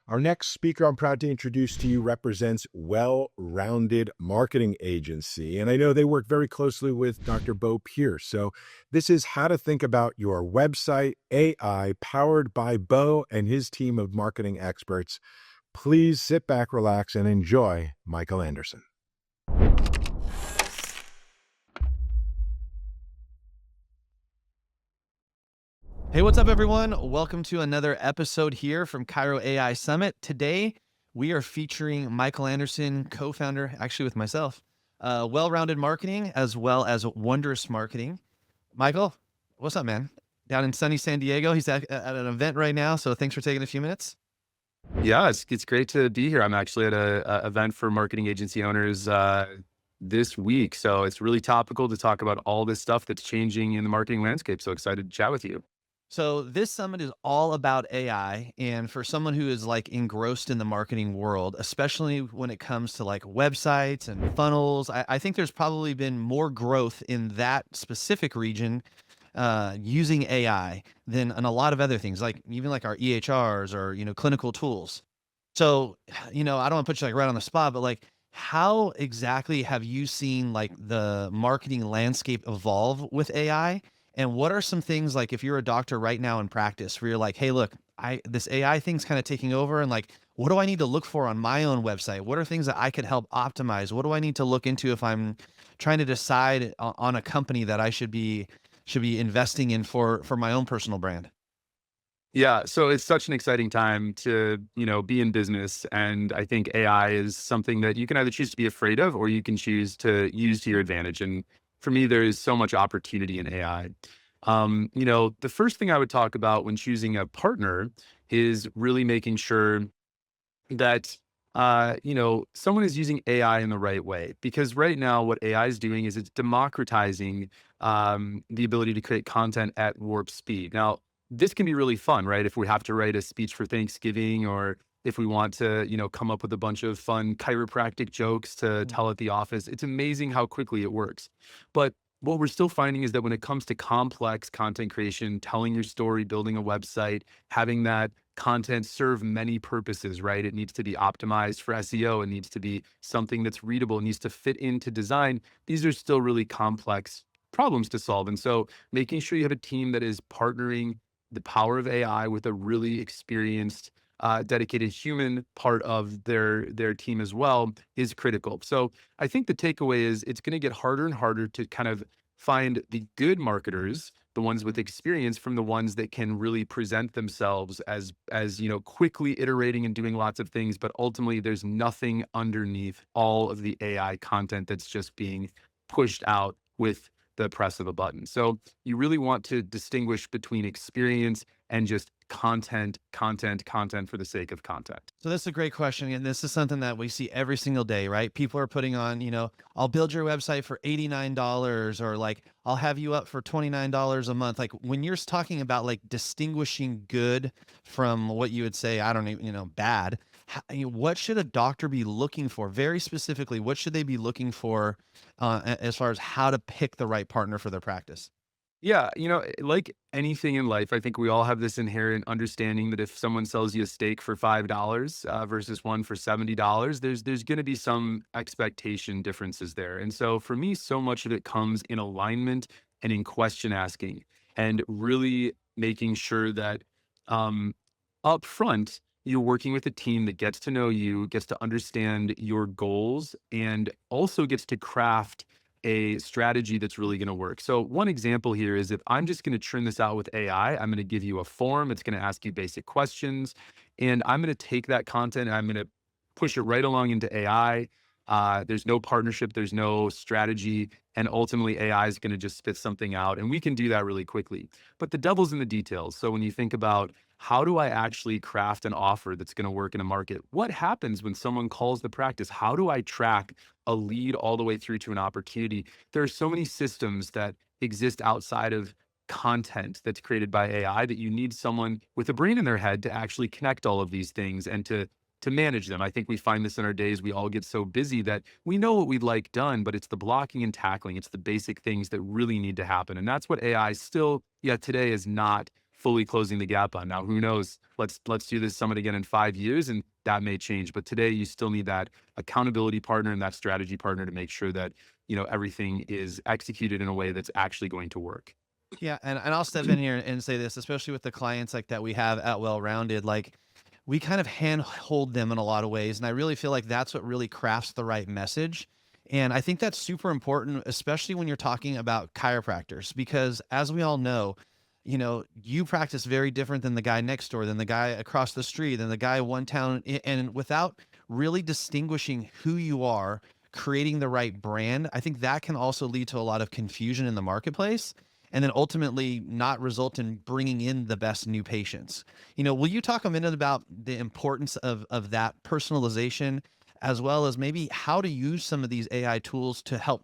Our next speaker I'm proud to introduce to you represents Well-Rounded Marketing Agency, and I know they work very closely with Dr. Bo Pierce. So this is how to think about your website AI powered by Bo and his team of marketing experts. Please sit back, relax, and enjoy Michael Anderson. Hey, what's up, everyone? Welcome to another episode here from Chiro AI Summit. Today, we are featuring Michael Anderson, co-founder, actually with myself, Well-Rounded Marketing, as well as Wondrous Marketing. Michael, what's up, man? Down in sunny San Diego. He's at an event right now, so thanks for taking a few minutes. Yeah, it's great to be here. I'm actually at a event for marketing agency owners this week, so it's really topical to talk about all this stuff that's changing in the marketing landscape. So excited to chat with you. So this summit is all about AI, and for someone who is like engrossed in the marketing world, especially when it comes to like websites and funnels, I think there's probably been more growth in that specific region using AI than in a lot of other things, like even like our EHRs or clinical tools. So, I don't want to put you like right on the spot, but like, how exactly have you seen like the marketing landscape evolve with AI? And what are some things like if you're a doctor right now in practice where you're like, hey, look, I this AI thing's kind of taking over, and like, what do I need to look for on my own website? What are things that I could help optimize? What do I need to look into if I'm trying to decide on a company that I should be investing in for my own personal brand? Yeah, so it's such an exciting time to, be in business. And I think AI is something that you can either choose to be afraid of or you can choose to use to your advantage. And for me, there is so much opportunity in AI. The first thing I would talk about when choosing a partner is really making sure that someone is using AI in the right way. Because right now, what AI is doing is it's democratizing the ability to create content at warp speed. Now, this can be really fun, right? If we have to write a speech for Thanksgiving, or if we want to, come up with a bunch of fun chiropractic jokes to Mm. tell at the office, it's amazing how quickly it works. But what we're still finding is that when it comes to complex content creation, telling your story, building a website, having that content serve many purposes, right? It needs to be optimized for SEO. It needs to be something that's readable. It needs to fit into design. These are still really complex problems to solve. And so making sure you have a team that is partnering the power of AI with a really experienced, dedicated human part of their team as well is critical. So I think the takeaway is it's going to get harder and harder to kind of find the good marketers, the ones with experience, from the ones that can really present themselves as quickly iterating and doing lots of things, but ultimately there's nothing underneath all of the AI content that's just being pushed out with the press of a button. So you really want to distinguish between experience and just content for the sake of content. So that's a great question. And this is something that we see every single day, right? People are putting on, I'll build your website for $89, or like, I'll have you up for $29 a month. Like when you're talking about like distinguishing good from what you would say, I don't even, bad, what should a doctor be looking for? Very specifically, what should they be looking for as far as how to pick the right partner for their practice? Yeah, like anything in life, I think we all have this inherent understanding that if someone sells you a steak for $5 versus one for $70, there's going to be some expectation differences there. And so for me, so much of it comes in alignment and in question asking, and really making sure that um, up front you're working with a team that gets to know you, gets to understand your goals, and also gets to craft a strategy that's really going to work. So one example here is if I'm just going to churn this out with AI, I'm going to give you a form. It's going to ask you basic questions, and I'm going to take that content and I'm going to push it right along into AI. There's no partnership, there's no strategy, and ultimately AI is going to just spit something out, and we can do that really quickly. But the devil's in the details. So when you think about how do I actually craft an offer that's going to work in a market? What happens when someone calls the practice? How do I track a lead all the way through to an opportunity? There are so many systems that exist outside of content that's created by AI that you need someone with a brain in their head to actually connect all of these things and to manage them. I think we find this in our days. We all get so busy that we know what we'd like done, but it's the blocking and tackling. It's the basic things that really need to happen. And that's what AI still, yet today, is not fully closing the gap on. Now, who knows? Let's do this summit again in 5 years, and that may change. But today, you still need that accountability partner and that strategy partner to make sure that everything is executed in a way that's actually going to work. Yeah, and I'll step in here and say this, especially with the clients like that we have at Well Rounded, like we kind of handhold them in a lot of ways, and I really feel like that's what really crafts the right message. And I think that's super important, especially when you're talking about chiropractors, because as we all know, you practice very different than the guy next door, than the guy across the street, than the guy one town, and without really distinguishing who you are, creating the right brand, I think that can also lead to a lot of confusion in the marketplace and then ultimately not result in bringing in the best new patients. Will you talk a minute about the importance of that personalization, as well as maybe how to use some of these AI tools to help,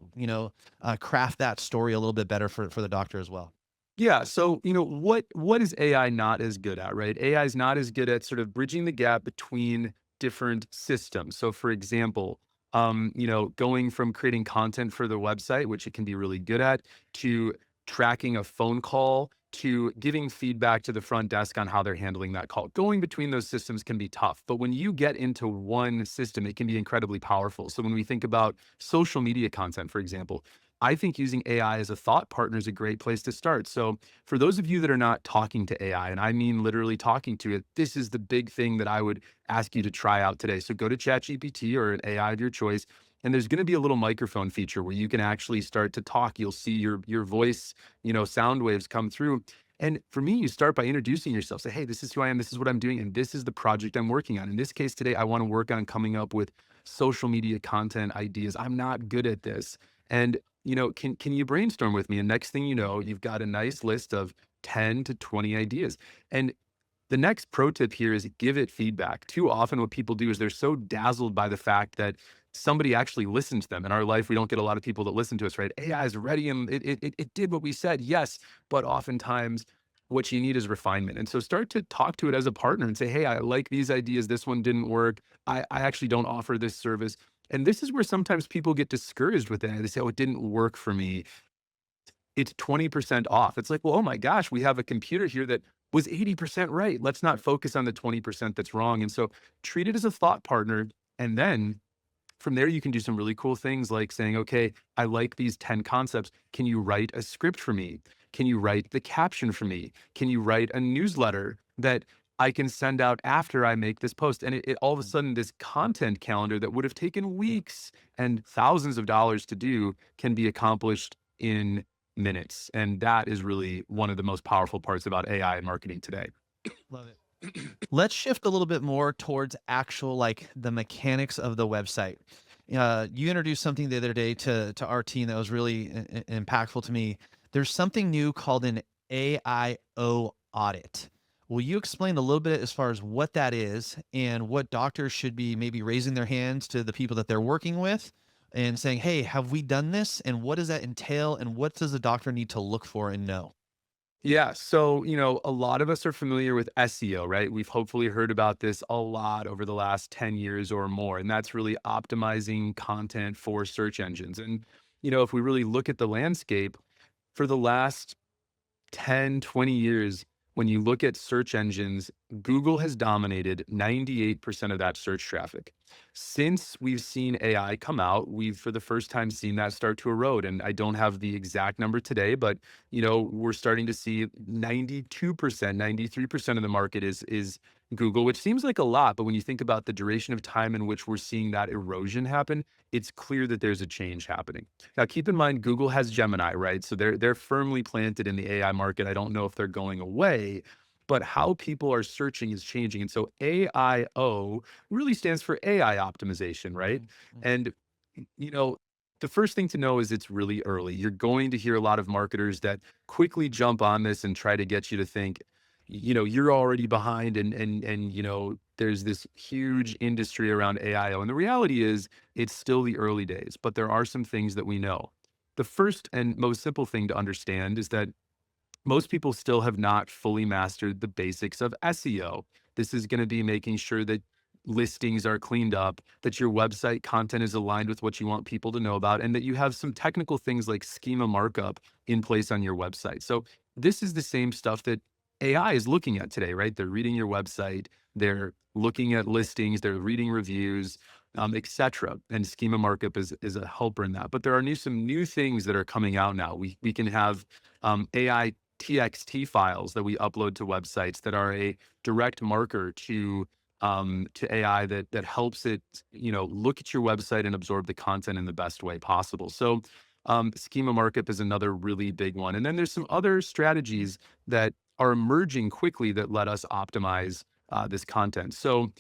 craft that story a little bit better for the doctor as well? Yeah. So, what is AI not as good at, right? AI is not as good at sort of bridging the gap between different systems. So, for example, going from creating content for the website, which it can be really good at, to tracking a phone call, to giving feedback to the front desk on how they're handling that call. Going between those systems can be tough, but when you get into one system, it can be incredibly powerful. So when we think about social media content, for example, I think using AI as a thought partner is a great place to start. So for those of you that are not talking to AI, and I mean literally talking to it, this is the big thing that I would ask you to try out today. So go to ChatGPT or an AI of your choice, and there's going to be a little microphone feature where you can actually start to talk. You'll see your voice, sound waves come through. And for me, you start by introducing yourself. Say, hey, this is who I am. This is what I'm doing. And this is the project I'm working on. In this case today, I want to work on coming up with social media content ideas. I'm not good at this. And, can you brainstorm with me? And next thing you know, you've got a nice list of 10 to 20 ideas. And the next pro tip here is give it feedback. Too often, what people do is they're so dazzled by the fact that somebody actually listened to them. In our life, we don't get a lot of people that listen to us, right? AI is ready and it did what we said, yes. But oftentimes, what you need is refinement. And so start to talk to it as a partner and say, hey, I like these ideas. This one didn't work. I actually don't offer this service. And this is where sometimes people get discouraged with it. They say, oh, it didn't work for me. It's 20% off. It's like, well, oh my gosh, we have a computer here that was 80% right. Let's not focus on the 20% that's wrong. And so treat it as a thought partner. And then from there, you can do some really cool things like saying, okay, I like these 10 concepts. Can you write a script for me? Can you write the caption for me? Can you write a newsletter that I can send out after I make this post? And it all of a sudden, this content calendar that would have taken weeks and thousands of dollars to do can be accomplished in minutes. And that is really one of the most powerful parts about AI and marketing today. Love it. Let's shift a little bit more towards actual, like the mechanics of the website. You introduced something the other day to our team that was really impactful to me. There's something new called an AIO audit. Will you explain a little bit as far as what that is and what doctors should be maybe raising their hands to the people that they're working with and saying, hey, have we done this? And what does that entail? And what does the doctor need to look for and know? Yeah. So, a lot of us are familiar with SEO, right? We've hopefully heard about this a lot over the last 10 years or more. And that's really optimizing content for search engines. And, if we really look at the landscape for the last 10, 20 years, when you look at search engines, Google has dominated 98% of that search traffic. Since we've seen AI come out, we've for the first time seen that start to erode. And I don't have the exact number today, but we're starting to see 92%, 93% of the market is Google, which seems like a lot, but when you think about the duration of time in which we're seeing that erosion happen, it's clear that there's a change happening. Now, keep in mind, Google has Gemini, right? So they're firmly planted in the AI market. I don't know if they're going away, but how people are searching is changing. And so AIO really stands for AI optimization, right? Mhm. And you know, the first thing to know is it's really early. You're going to hear a lot of marketers that quickly jump on this and try to get you to think, you're already behind and there's this huge industry around AIO. And the reality is it's still the early days, but there are some things that we know. The first and most simple thing to understand is that most people still have not fully mastered the basics of SEO. This is going to be making sure that listings are cleaned up, that your website content is aligned with what you want people to know about, and that you have some technical things like schema markup in place on your website. So this is the same stuff that AI is looking at today, right? They're reading your website, they're looking at listings, they're reading reviews, et cetera. And schema markup is a helper in that. But there are some new things that are coming out now. We can have AI TXT files that we upload to websites that are a direct marker to AI that helps it, look at your website and absorb the content in the best way possible. So schema markup is another really big one. And then there's some other strategies that are emerging quickly that let us optimize this content. So,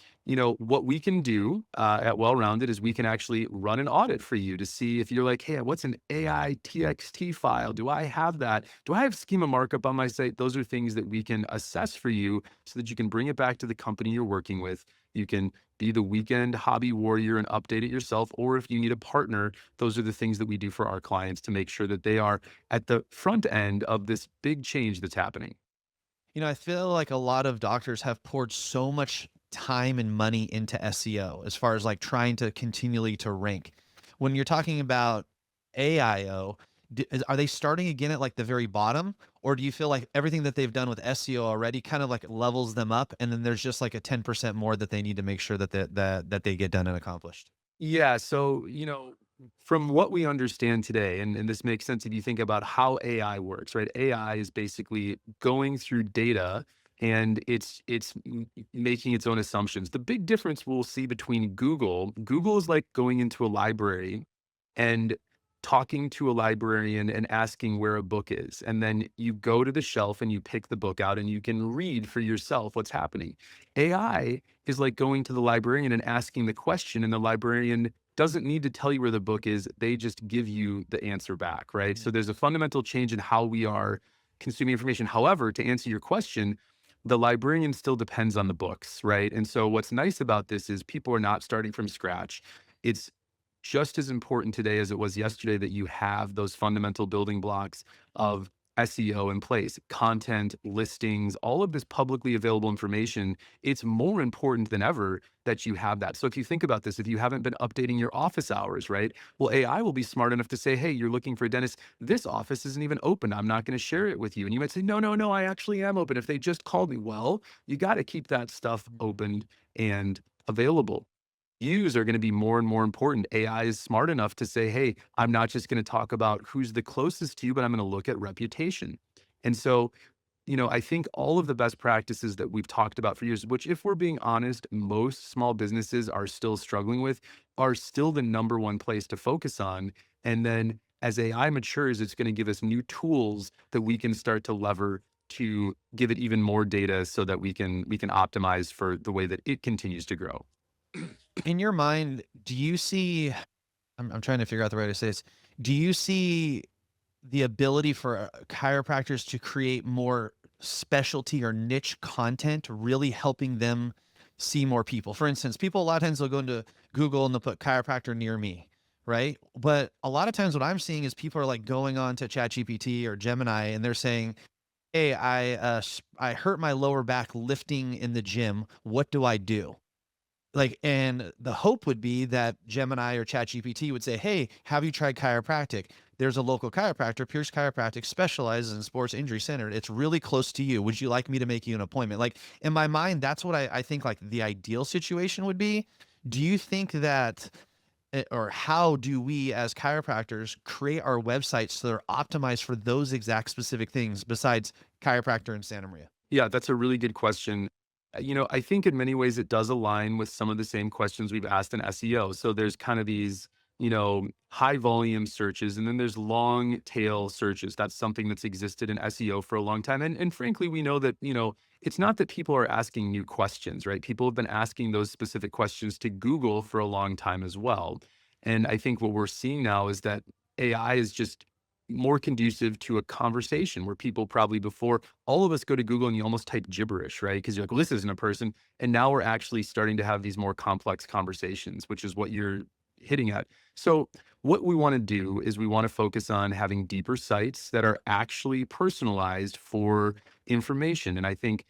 what we can do at Well-Rounded is we can actually run an audit for you to see if you're like, hey, what's an AI TXT file? Do I have that? Do I have schema markup on my site? Those are things that we can assess for you so that you can bring it back to the company you're working with. You can be the weekend hobby warrior and update it yourself. Or if you need a partner, those are the things that we do for our clients to make sure that they are at the front end of this big change that's happening. I feel like a lot of doctors have poured so much time and money into SEO as far as like trying to continually to rank. When you're talking about AIO, are they starting again at like the very bottom, or do you feel like everything that they've done with SEO already kind of like levels them up, and then there's just like a 10% more that they need to make sure that they get done and accomplished? Yeah. So, from what we understand today, and this makes sense if you think about how AI works, right? AI is basically going through data and it's making its own assumptions. The big difference we'll see between Google is like going into a library and talking to a librarian and asking where a book is. And then you go to the shelf and you pick the book out and you can read for yourself what's happening. AI is like going to the librarian and asking the question, and the librarian doesn't need to tell you where the book is. They just give you the answer back, right? So there's a fundamental change in how we are consuming information. However, to answer your question, the librarian still depends on the books, right? And so what's nice about this is people are not starting from scratch. It's just as important today as it was yesterday that you have those fundamental building blocks of SEO in place, content, listings, all of this publicly available information. It's more important than ever that you have that. So if you think about this, if you haven't been updating your office hours, right? Well, AI will be smart enough to say, hey, you're looking for a dentist. This office isn't even open. I'm not going to share it with you. And you might say, no, no, no, I actually am open. If they just called me, well, you got to keep that stuff opened and available. Views are going to be more and more important. AI is smart enough to say, hey, I'm not just going to talk about who's the closest to you, but I'm going to look at reputation. And so, I think all of the best practices that we've talked about for years, which, if we're being honest, most small businesses are still struggling with, are still the number one place to focus on. And then as AI matures, it's going to give us new tools that we can start to lever to give it even more data so that we can optimize for the way that it continues to grow. In your mind, do you see? I'm trying to figure out the way to say this. Do you see the ability for chiropractors to create more specialty or niche content really helping them see more people? For instance, people a lot of times they'll go into Google and they'll put chiropractor near me, right? But a lot of times what I'm seeing is people are like going on to ChatGPT or Gemini and they're saying, "Hey, I hurt my lower back lifting in the gym. What do I do?" Like, and the hope would be that Gemini or ChatGPT would say, "Hey, have you tried chiropractic? There's a local chiropractor, Pierce Chiropractic, specializes in sports injury center. It's really close to you. Would you like me to make you an appointment?" Like, in my mind, that's what I think like the ideal situation would be. Do you think that, or how do we as chiropractors create our websites so they're optimized for those exact specific things besides chiropractor in Santa Maria? Yeah, that's a really good question. I think in many ways it does align with some of the same questions we've asked in SEO. So there's kind of these, high volume searches, and then there's long tail searches. That's something that's existed in SEO for a long time. And frankly, we know that, it's not that people are asking new questions, right? People have been asking those specific questions to Google for a long time as well. And I think what we're seeing now is that AI is just more conducive to a conversation where people probably before all of us go to Google and you almost type gibberish, right? Because you're like, well, this isn't a person. And now we're actually starting to have these more complex conversations, which is what you're hitting at. So, what we want to do is we want to focus on having deeper sites that are actually personalized for information. And I think,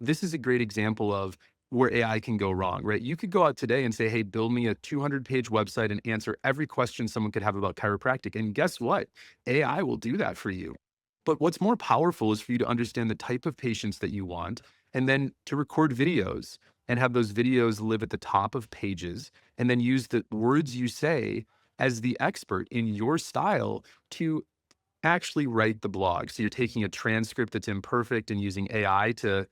this is a great example of where AI can go wrong, right? You could go out today and say, hey, build me a 200-page website and answer every question someone could have about chiropractic. And guess what? AI will do that for you. But what's more powerful is for you to understand the type of patients that you want, and then to record videos and have those videos live at the top of pages, and then use the words you say as the expert in your style to actually write the blog. So you're taking a transcript that's imperfect and using AI to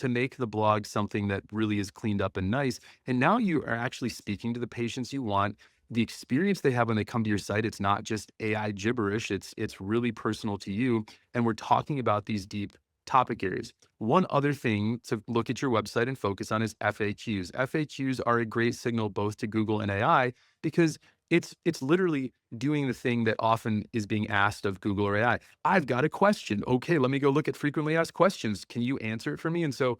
make the blog something that really is cleaned up and nice. And now you are actually speaking to the patients you want. The experience they have when they come to your site, it's not just AI gibberish. It's really personal to you. And we're talking about these deep topic areas. One other thing to look at your website and focus on is FAQs. FAQs are a great signal both to Google and AI because it's literally doing the thing that often is being asked of Google or AI. I've got a question. Okay, let me go look at frequently asked questions. Can you answer it for me? And so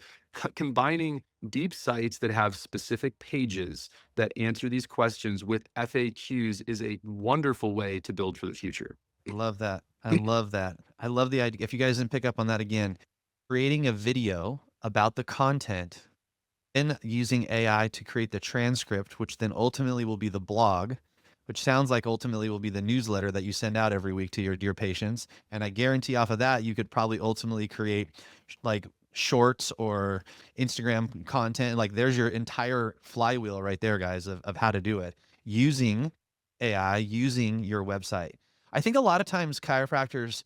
combining deep sites that have specific pages that answer these questions with FAQs is a wonderful way to build for the future. Love that. I love that. I love the idea. If you guys didn't pick up on that again, creating a video about the content and using AI to create the transcript, which then ultimately will be the blog, which sounds like ultimately will be the newsletter that you send out every week to your patients. And I guarantee off of that, you could probably ultimately create like shorts or Instagram content. Like there's your entire flywheel right there, guys, of how to do it using AI, using your website. I think a lot of times chiropractors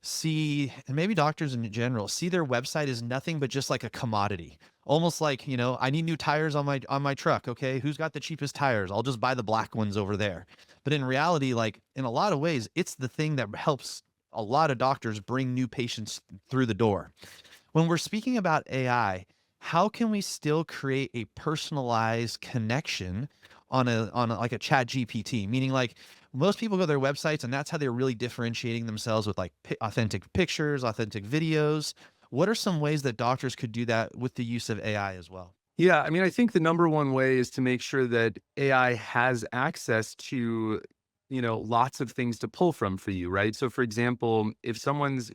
see, and maybe doctors in general, see their website as nothing but just like a commodity. Almost like, you know, I need new tires on my truck. Okay, who's got the cheapest tires? I'll just buy the black ones over there. But in reality, like in a lot of ways, it's the thing that helps a lot of doctors bring new patients through the door. When we're speaking about AI, how can we still create a personalized connection like a chat GPT? Meaning like most people go to their websites and that's how they're really differentiating themselves with like authentic pictures, authentic videos. What are some ways that doctors could do that with the use of AI as well? Yeah, I mean, I think the number one way is to make sure that AI has access to, lots of things to pull from for you, right? So for example, if someone's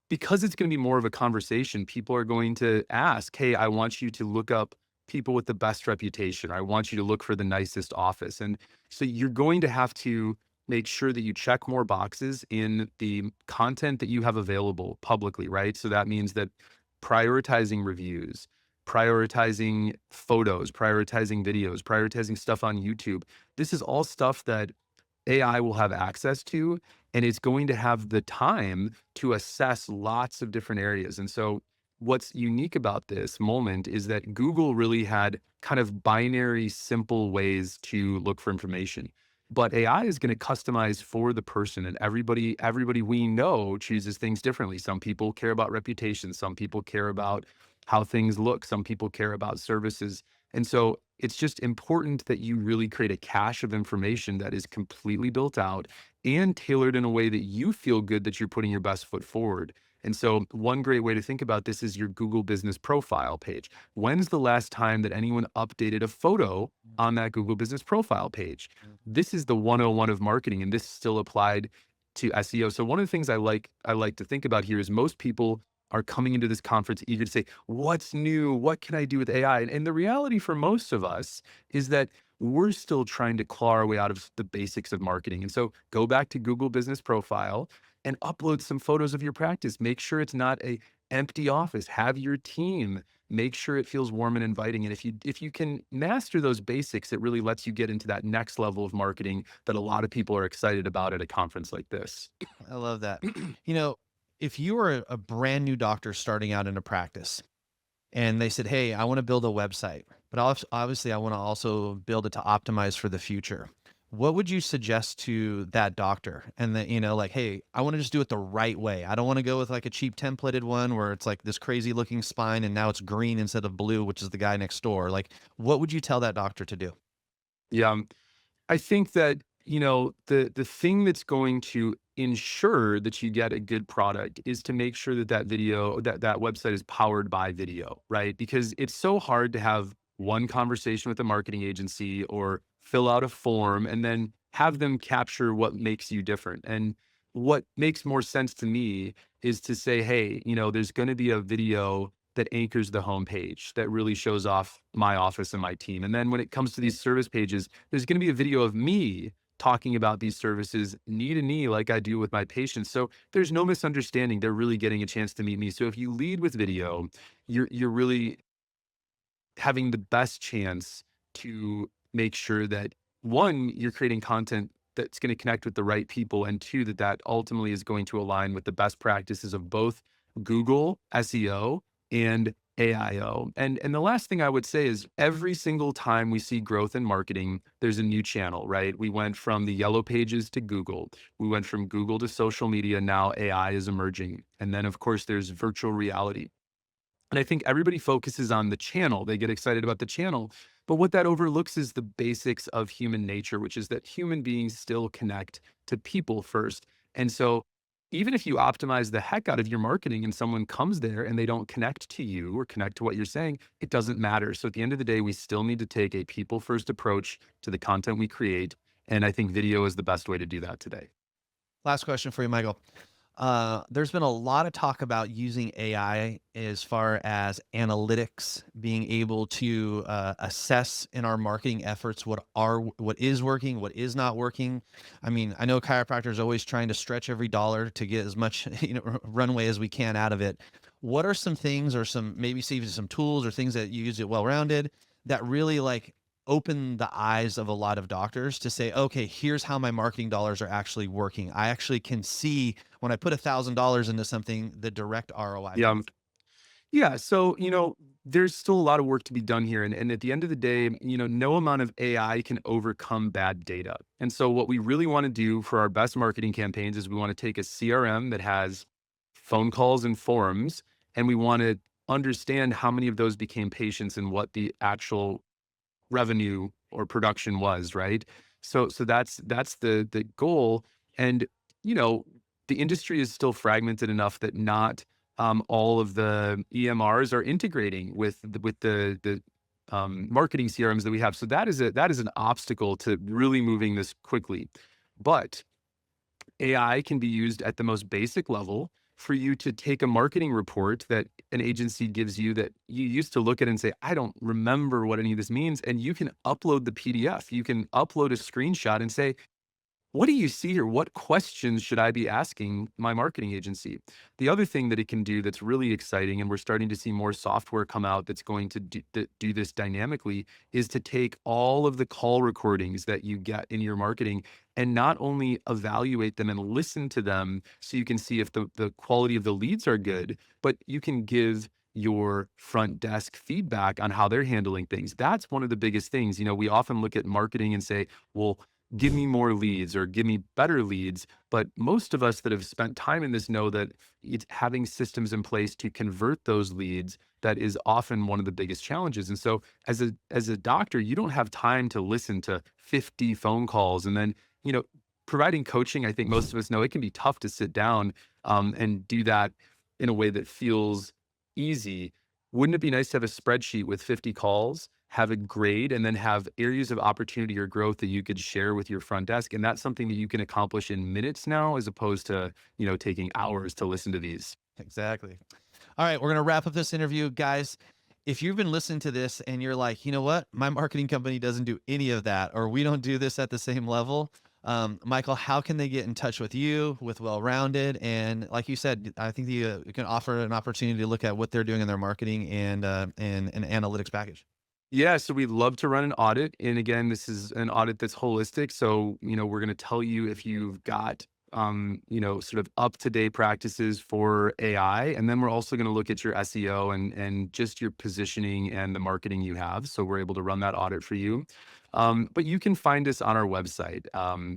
because it's going to be more of a conversation, people are going to ask, hey, I want you to look up people with the best reputation. I want you to look for the nicest office. And so you're going to have to make sure that you check more boxes in the content that you have available publicly, right? So that means that prioritizing reviews, prioritizing photos, prioritizing videos, prioritizing stuff on YouTube. This is all stuff that AI will have access to, and it's going to have the time to assess lots of different areas. And so, what's unique about this moment is that Google really had kind of binary, simple ways to look for information. But AI is going to customize for the person, and everybody we know chooses things differently. Some people care about reputation, some people care about how things look, some people care about services. And so it's just important that you really create a cache of information that is completely built out and tailored in a way that you feel good that you're putting your best foot forward. And so one great way to think about this is your Google Business Profile page. When's the last time that anyone updated a photo on that Google Business Profile page? This is the 101 of marketing, and this still applied to SEO. So one of the things I like to think about here is most people are coming into this conference eager to say, what's new? What can I do with AI? And the reality for most of us is that we're still trying to claw our way out of the basics of marketing. And so go back to Google Business Profile and upload some photos of your practice. Make sure it's not a empty office. Have your team. Make sure it feels warm and inviting. And if you can master those basics, it really lets you get into that next level of marketing that a lot of people are excited about at a conference like this. I love that. You know, if you were a brand new doctor starting out in a practice and they said, hey, I want to build a website, but obviously I want to also build it to optimize for the future. What would you suggest to that doctor? And that, like, hey, I want to just do it the right way. I don't want to go with like a cheap templated one where it's like this crazy looking spine and now it's green instead of blue, which is the guy next door. Like, what would you tell that doctor to do? Yeah. I think that, the thing that's going to ensure that you get a good product is to make sure that that website is powered by video, right? Because it's so hard to have one conversation with a marketing agency or fill out a form and then have them capture what makes you different. And what makes more sense to me is to say, hey, there's going to be a video that anchors the homepage that really shows off my office and my team. And then when it comes to these service pages, there's going to be a video of me talking about these services knee to knee like I do with my patients. So there's no misunderstanding. They're really getting a chance to meet me. So if you lead with video, you're really having the best chance to make sure that one, you're creating content that's going to connect with the right people, and two, that that ultimately is going to align with the best practices of both Google SEO and AIO. And the last thing I would say is every single time we see growth in marketing, there's a new channel, right? We went from the yellow pages to Google. We went from Google to social media. Now AI is emerging. And then of course there's virtual reality. And I think everybody focuses on the channel. They get excited about the channel. But what that overlooks is the basics of human nature, which is that human beings still connect to people first. And so even if you optimize the heck out of your marketing and someone comes there and they don't connect to you or connect to what you're saying, it doesn't matter. So at the end of the day, we still need to take a people first approach to the content we create. And I think video is the best way to do that today. Last question for you, Michael. There's been a lot of talk about using AI as far as analytics, being able to assess in our marketing efforts what is working, what is not working. I mean, I know chiropractors are always trying to stretch every dollar to get as much runway as we can out of it. What are some things, or maybe some tools or things that you use it well-rounded that really like open the eyes of a lot of doctors to say, okay, here's how my marketing dollars are actually working. I actually can see when I put $1,000 into something, the direct ROI. Yeah. Yeah. So, there's still a lot of work to be done here. And at the end of the day, no amount of AI can overcome bad data. And so what we really want to do for our best marketing campaigns is we want to take a CRM that has phone calls and forums, and we want to understand how many of those became patients and what the actual revenue or production was, right? So that's the goal. And you know, the industry is still fragmented enough that not all of the EMRs are integrating with the marketing CRMs that we have. So that is an obstacle to really moving this quickly. But AI can be used at the most basic level for you to take a marketing report that an agency gives you that you used to look at and say, I don't remember what any of this means. And you can upload the PDF. You can upload a screenshot and say, what do you see here? What questions should I be asking my marketing agency? The other thing that it can do that's really exciting, and we're starting to see more software come out that's going to do this dynamically, is to take all of the call recordings that you get in your marketing and not only evaluate them and listen to them so you can see if the quality of the leads are good, but you can give your front desk feedback on how they're handling things. That's one of the biggest things. We often look at marketing and say, well, give me more leads or give me better leads. But most of us that have spent time in this know that it's having systems in place to convert those leads that is often one of the biggest challenges. And so as a doctor, you don't have time to listen to 50 phone calls. And then, providing coaching, I think most of us know it can be tough to sit down and do that in a way that feels easy. Wouldn't it be nice to have a spreadsheet with 50 calls, have a grade, and then have areas of opportunity or growth that you could share with your front desk? And that's something that you can accomplish in minutes now, as opposed to, taking hours to listen to these. Exactly. All right, we're going to wrap up this interview, guys. If you've been listening to this and you're like, you know what, my marketing company doesn't do any of that, or we don't do this at the same level, Michael, how can they get in touch with you, with Well-Rounded? And like you said, I think you can offer an opportunity to look at what they're doing in their marketing and an analytics package. Yeah, so we'd love to run an audit. And again, this is an audit that's holistic. So, we're going to tell you if you've got, sort of up-to-date practices for AI. And then we're also going to look at your SEO and just your positioning and the marketing you have. So we're able to run that audit for you. But you can find us on our website.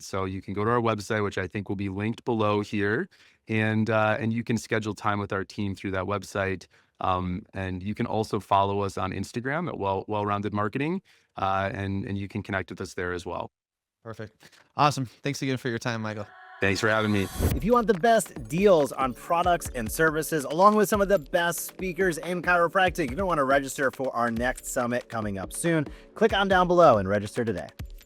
So you can go to our website, which I think will be linked below here. And you can schedule time with our team through that website. And you can also follow us on Instagram at Well-Rounded Marketing, and you can connect with us there as well. Perfect. Awesome. Thanks again for your time, Michael. Thanks for having me. If you want the best deals on products and services, along with some of the best speakers in chiropractic, you're going to want to register for our next summit coming up soon. Click on down below and register today.